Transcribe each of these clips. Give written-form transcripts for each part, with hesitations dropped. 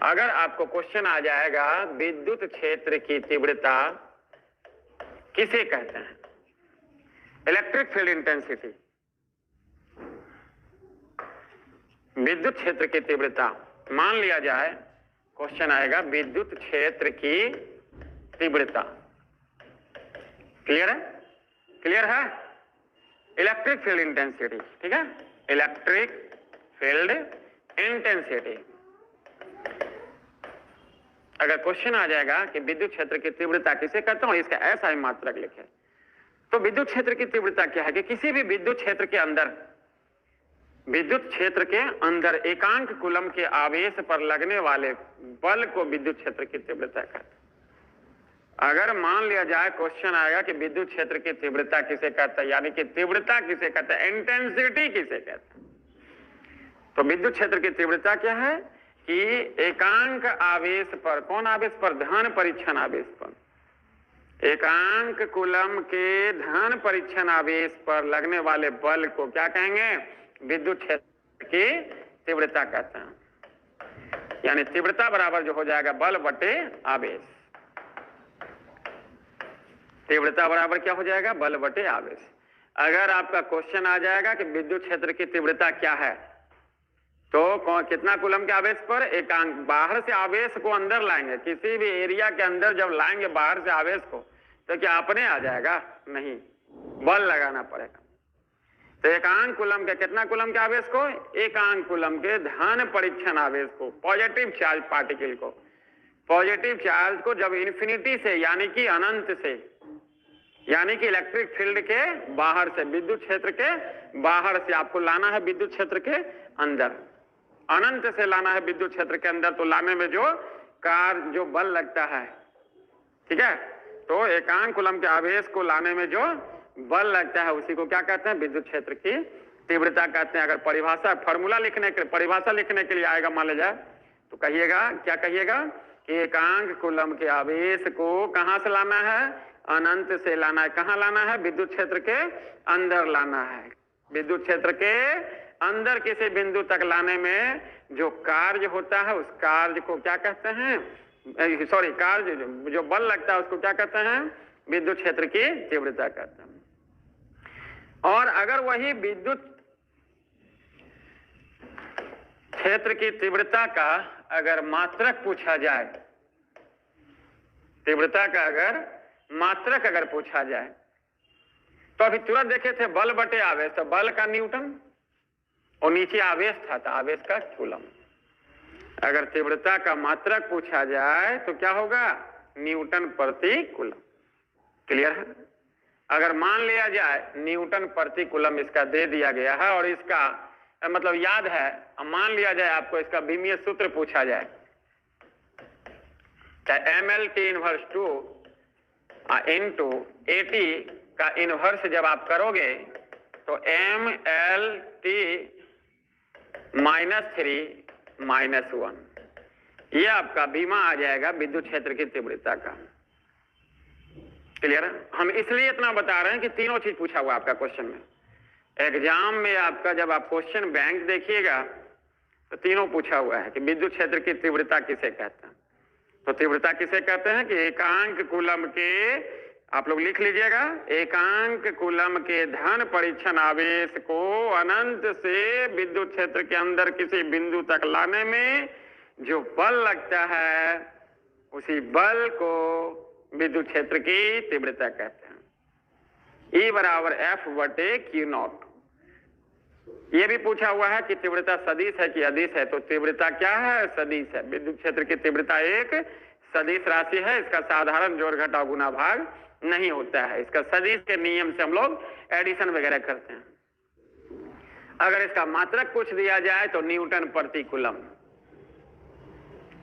अगर आपको क्वेश्चन आ जाएगा विद्युत क्षेत्र की तीव्रता किसे कहते हैं, इलेक्ट्रिक फील्ड इंटेंसिटी, विद्युत क्षेत्र की तीव्रता, मान लिया जाए क्वेश्चन आएगा विद्युत क्षेत्र की तीव्रता, क्लियर है, क्लियर है, इलेक्ट्रिक फील्ड इंटेंसिटी, ठीक है, इलेक्ट्रिक फील्ड इंटेंसिटी। अगर क्वेश्चन आ जाएगा कि विद्युत क्षेत्र की तीव्रता किसे कहते हैं, इसका ऐसा ही मात्रक लिखे, तो विद्युत क्षेत्र की तीव्रता क्या है कि किसी भी विद्युत क्षेत्र के अंदर, विद्युत क्षेत्र के अंदर एकांक कूलम के आवेश पर लगने वाले बल को विद्युत क्षेत्र की तीव्रता कहते हैं। अगर मान लिया जाए क्वेश्चन आएगा कि विद्युत क्षेत्र की तीव्रता किसे कहते हैं, यानी कि तीव्रता किसे कहते हैं, इंटेंसिटी किसे कहते हैं, तो विद्युत क्षेत्र की तीव्रता क्या है कि एकांक आवेश पर, कौन आवेश पर, धन परीक्षण आवेश पर, एकांक कूलम के धन परीक्षण आवेश पर लगने वाले बल को क्या कहेंगे, विद्युत क्षेत्र की तीव्रता कहते हैं। यानी तीव्रता बराबर जो हो जाएगा बल बटे आवेश, तीव्रता बराबर क्या हो जाएगा, बल बटे आवेश। अगर आपका क्वेश्चन आ जाएगा कि विद्युत क्षेत्र की तीव्रता क्या है, तो कितना कूलम के आवेश पर, एकांक, बाहर से आवेश को अंदर लाएंगे, किसी भी एरिया के अंदर जब लाएंगे बाहर से आवेश को, तो क्या अपने आ जाएगा, नहीं, बल लगाना पड़ेगा। तो एकांक कूलम के, कितना कूलम के आवेश को, एकांक कूलम के धन परीक्षण आवेश को, पॉजिटिव चार्ज पार्टिकल को, पॉजिटिव चार्ज को जब इन्फिनिटी से यानी कि अनंत से, यानी कि इलेक्ट्रिक फील्ड के बाहर से, विद्युत क्षेत्र के बाहर से आपको लाना है विद्युत क्षेत्र के अंदर, अनंत से लाना है विद्युत क्षेत्र के अंदर, तो लाने में जो बल लगता है, ठीक है, तो एकांक कूलम के आवेश को लाने में जो बल लगता है उसी को क्या कहते हैं, विद्युत क्षेत्र की तीव्रता कहते हैं। अगर परिभाषा, फॉर्मूला लिखने के, परिभाषा लिखने के लिए आएगा मान लिया जाए, तो कहिएगा, क्या कहिएगा कि एकांक कूलम के आवेश को कहां से लाना है, अनंत से लाना है, कहां लाना है, विद्युत क्षेत्र के अंदर लाना है। विद्युत क्षेत्र के अंदर किसी बिंदु तक लाने में जो कार्य होता है उस कार्य को क्या कहते हैं, सॉरी, कार्य जो बल लगता है उसको क्या कहते हैं, विद्युत क्षेत्र की तीव्रता कहते हैं। और अगर वही विद्युत क्षेत्र की तीव्रता का अगर मात्रक पूछा जाए, तीव्रता का अगर मात्रक अगर पूछा जाए, तो अभी तुरंत देखे थे बल बटे आवेश, तो बल का न्यूटन और नीचे आवेश था तो आवेश का कूलम। अगर तीव्रता का मात्रक पूछा जाए तो क्या होगा, न्यूटन प्रति कूलम, क्लियर है। अगर मान लिया जाए न्यूटन प्रति कूलम इसका दे दिया गया है और इसका मतलब याद है, मान लिया जाए आपको इसका विमीय सूत्र पूछा जाए, mLT इनवर्स 2 इंटू AT का इनवर्स जब आप करोगे तो mLT -3 -1, ये आपका बीमा आ जाएगा विद्युत क्षेत्र की तीव्रता का, क्लियर है। हम इसलिए इतना बता रहे हैं कि तीनों चीज पूछा हुआ आपका क्वेश्चन में, एग्जाम में आपका जब आप क्वेश्चन बैंक देखिएगा तो तीनों पूछा हुआ है कि विद्युत क्षेत्र की तीव्रता किसे कहते हैं। तो तीव्रता किसे कहते हैं कि एकांक कूलम के, आप लोग लिख लीजिएगा, एकांक कूलम के धन परीक्षण आवेश को अनंत से विद्युत क्षेत्र के अंदर किसी बिंदु तक लाने में जो बल लगता है उसी बल को विद्युत क्षेत्र की तीव्रता कहते हैं। E बराबर F बटे Q0। ये भी पूछा हुआ है कि तीव्रता सदिश है कि अदिश है, तो तीव्रता क्या है, सदिश है। विद्युत क्षेत्र की तीव्रता एक सदिश राशि है, इसका साधारण जोड़ घटाव गुना भाग नहीं होता है, इसका सदिश के नियम से हम लोग एडिशन वगैरह करते हैं। अगर इसका मात्रक पूछ दिया जाए तो न्यूटन प्रति कूलम,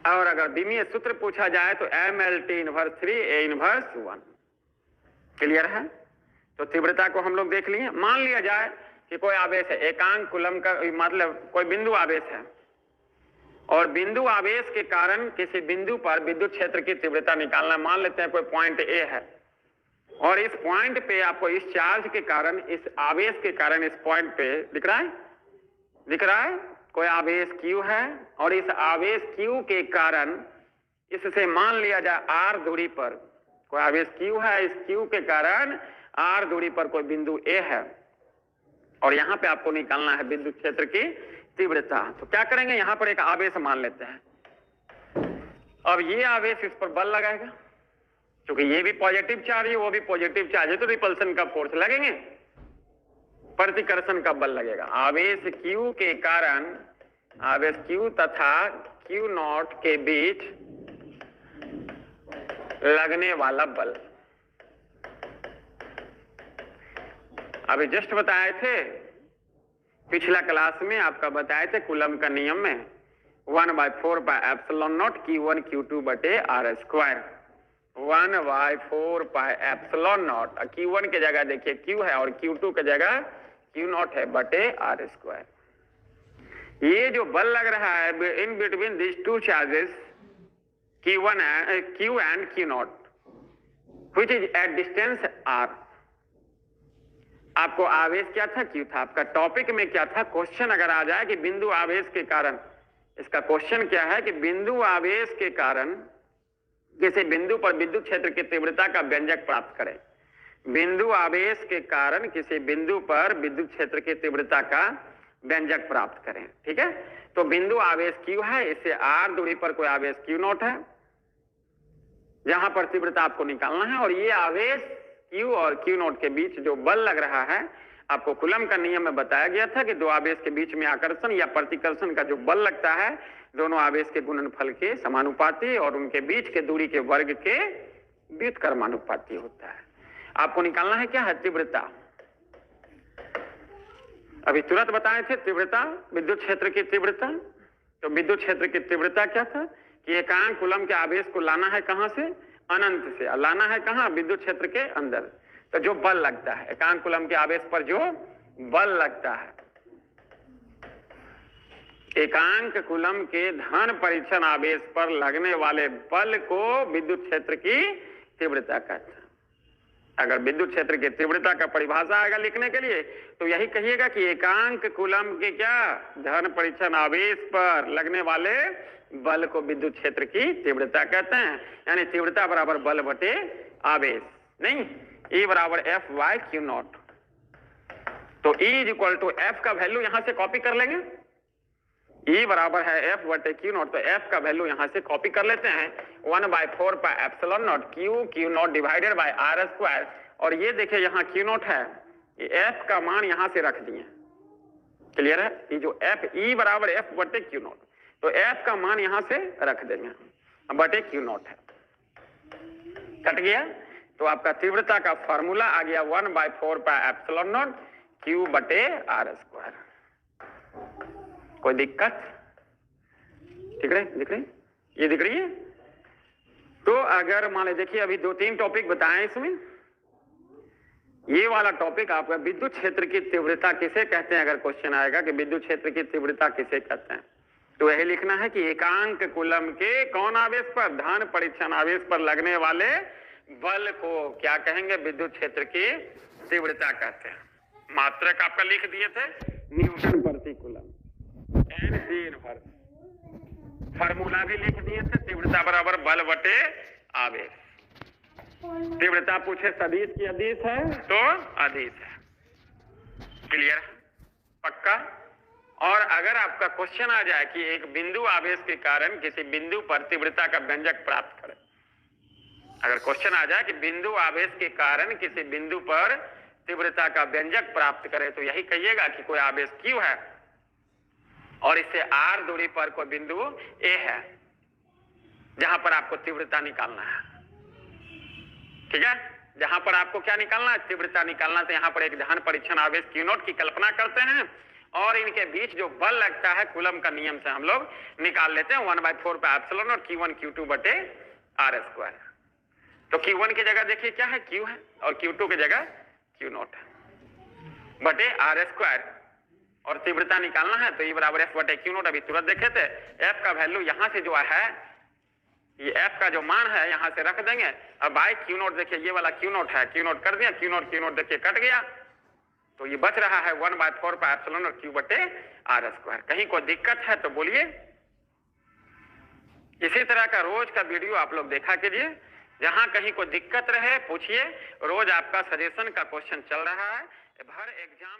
और अगर विमीय सूत्र पूछा जाए तो mLT inverse 3 A inverse 1, clear है। तो तीव्रता को हम लोग देख लिए। मान लिया जाए कि कोई आवेश है, एकांक कूलम का मतलब कोई बिंदु आवेश है, और बिंदु आवेश के कारण किसी बिंदु पर विद्युत क्षेत्र की तीव्रता निकालना, मान लेते हैं कोई पॉइंट A है, और इस पॉइंट पे आपको इस चार्ज के कारण, इस आवेश के कारण इस पॉइंट पे दिख रहा है, कोई आवेश Q है और इस आवेश Q के कारण इससे मान लिया जाए R दूरी पर कोई आवेश Q है, इस Q के कारण R दूरी पर कोई बिंदु A है और यहाँ पे आपको निकालना है विद्युत क्षेत्र की तीव्रता। तो क्या करेंगे, यहाँ पर एक आवेश मान लेते हैं। अब ये आवेश इस पर बल लगाएगा, क्योंकि ये भी पॉजिटिव चार्ज है वो भी पॉजिटिव चार्ज है, तो रिपल्सन का फोर्स लगेंगे, प्रतिकर्षण का बल लगेगा। आवेश Q के कारण आवेश Q तथा Q नॉट के बीच लगने वाला बल अभी जस्ट बताए थे, पिछला क्लास में आपका बताए थे कूलम का नियम में 1/4πε0 Q1 Q2 बटे R स्क्वायर। 1/4πε0 Q1 के जगह देखिए Q है और Q2 के जगह Q0 है बटे R स्क्वायर। ये जो बल लग रहा है in between this two charges Q1 Q and Q0 which is at distance R। आपको आवेश क्या था, Q था। आपका टॉपिक में क्या था, क्वेश्चन अगर आ जाए कि बिंदु आवेश के कारण, इसका क्वेश्चन क्या है कि बिंदु आवेश के कारण किसी बिंदु पर विद्युत क्षेत्र की तीव्रता का व्यंजक प्राप्त करें। बिंदु आवेश के कारण किसी बिंदु पर विद्युत क्षेत्र की तीव्रता का व्यंजक प्राप्त करें। ठीक है, तो बिंदु आवेश Q है, इससे R दूरी पर कोई आवेश Q0 है जहां पर तीव्रता आपको निकालना है, और ये आवेश Q और Q0 के बीच जो बल लग रहा है, आपको कूलम का नियम में बताया गया था कि दो आवेश के बीच में आकर्षण या प्रतिकर्षण का जो बल लगता है दोनों आवेश के गुणनफल के समानुपाती और उनके बीच के दूरी के वर्ग के व्युत्क्रमानुपाती होता है। आपको निकालना है क्या है, तीव्रता। अभी तुरंत बताए थे तीव्रता, विद्युत क्षेत्र की तीव्रता। तो विद्युत क्षेत्र की तीव्रता क्या था कि एकांक कूलम के आवेश को लाना है कहां से, अनंत से, लाना है कहां, विद्युत क्षेत्र के अंदर। तो जो बल लगता है एकांक कूलम के आवेश पर जो बल लगता है, एकांक कूलम के धन परीक्षण आवेश पर लगने वाले बल को विद्युत क्षेत्र की तीव्रता कहते हैं। अगर विद्युत क्षेत्र की तीव्रता का परिभाषा आएगा लिखने के लिए तो यही कहिएगा कि एकांक कूलम के क्या धन परीक्षण आवेश पर लगने वाले बल को विद्युत क्षेत्र की तीव्रता कहते हैं। यानी तीव्रता बराबर बल बटे आवेश, नहीं, E बराबर F/Q0। तो E is equal to F का वैल्यू यहां से कॉपी कर लेंगे। E बराबर है F बटे Q0, तो F का वैल्यू यहां से कॉपी कर लेते हैं 1/4πε0 Q0 divided by R square. और ये देखिए यहाँ Q0 है, ये F का मान यहां से रख दिए। क्लियर है, ये जो F E बराबर F बटे Q0, तो F का मान यहां से रख देंगे बटे Q0 है, कट गया। तो आपका तीव्रता का फॉर्मूला आ गया 1/4πε0 Q बटे R स्क्वायर। कोई दिक्कत दिख रही, ये दिख रही है। तो अगर मान लीजिए देखिए अभी 2-3 टॉपिक बताएं इसमें, ये वाला टॉपिक आपका विद्युत क्षेत्र की तीव्रता किसे कहते हैं। अगर क्वेश्चन आएगा कि विद्युत क्षेत्र की तीव्रता किसे कहते हैं, तो यही लिखना है कि एकांक कूलम के कौन आवेश पर, धन परीक्षण आवेश पर लगने वाले बल को क्या कहेंगे, विद्युत क्षेत्र की तीव्रता कहते हैं। मात्रक आपका लिख दिए थे न्यूटन प्रति कूलम, NC इनवर्स। फार्मूला भी लिख दिए थे, तीव्रता बराबर बल बटे आवेश। तीव्रता पूछे सदिश की अदिश है तो अदिश है। क्लियर, पक्का। और अगर आपका क्वेश्चन आ जाए कि एक बिंदु आवेश के कारण किसी बिंदु पर तीव्रता का व्यंजक प्राप्त करें, अगर क्वेश्चन आ जाए कि बिंदु आवेश के कारण किसी बिंदु पर तीव्रता का व्यंजक प्राप्त करें, तो यही कहिएगा कि कोई आवेश Q है और इससे R दूरी पर कोई बिंदु A है जहां पर आपको तीव्रता निकालना है। ठीक है, जहां पर आपको क्या निकालना है, तीव्रता निकालना। तो यहाँ पर एक धन परीक्षण आवेश Q0 की कल्पना करते हैं और इनके बीच जो बल लगता है कूलम का नियम से हम लोग निकाल लेते हैं 1/4πε0 Q1 Q2 बटे R स्क्वायर। तो Q1 की जगह देखिए क्या है, Q है, और Q2 की जगह Q0 है बटे R स्क्वायर। और तीव्रता निकालना है तो E बराबर F बटे Q0। अभी तुरंत देखे थे F का वैल्यू यहां से जो है, ये F का जो मान है यहां से रख देंगे। अब बाई Q0 देखिए ये वाला Q0 है, Q0 कर दिया, Q0 देखिए कट गया। तो ये बच रहा है 1/4 पाई एप्सिलॉन और क्यू बटे आर स्क्वायर। कहीं कोई दिक्कत है तो बोलिए। इसी तरह का रोज का वीडियो आप लोग देखा कीजिए, जहां कहीं कोई दिक्कत रहे पूछिए। रोज आपका सजेशन का क्वेश्चन चल रहा है, हर एग्जाम